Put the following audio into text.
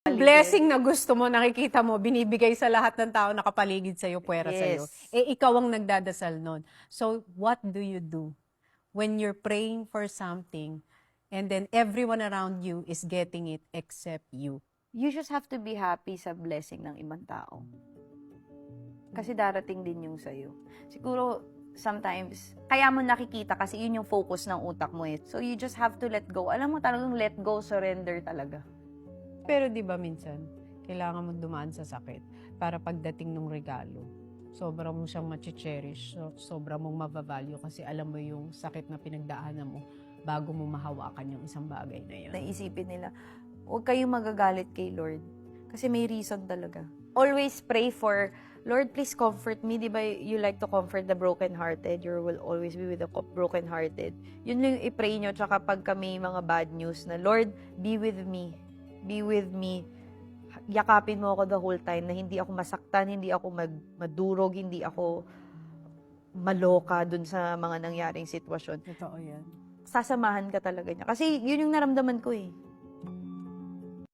Blessing na gusto mo, nakikita mo, binibigay sa lahat ng tao nakapaligid sa'yo, puwera sa'yo. Yes. Eh, ikaw ang nagdadasal nun. So, what do you do when you're praying for something and then everyone around you is getting it except you? You just have to be happy sa blessing ng ibang tao. Kasi darating din yung sa'yo. Siguro, sometimes, kaya mo nakikita kasi yun yung focus ng utak mo eh. So, you just have to let go. Alam mo talagang let go, surrender talaga. Pero di ba minsan, kailangan mo dumaan sa sakit para pagdating ng regalo, sobrang mo siyang machi-cherish, sobrang mong mabavalue kasi alam mo yung sakit na pinagdaanan mo bago mo mahawakan yung isang bagay na yun. Naisipin nila, huwag kayong magagalit kay Lord. Kasi may reason talaga. Always pray for, Lord, please comfort me. Di ba you like to comfort the brokenhearted? You will always be with the brokenhearted. Yun lang yung i-pray nyo. Tsaka pagka may mga bad news na, Lord, be with me. Be with me. Yakapin mo ako the whole time na hindi ako masaktan, hindi ako madurog, hindi ako maloka dun sa mga nangyaring sitwasyon. Totoo yan. Sasamahan ka talaga niya. Kasi yun yung naramdaman ko eh.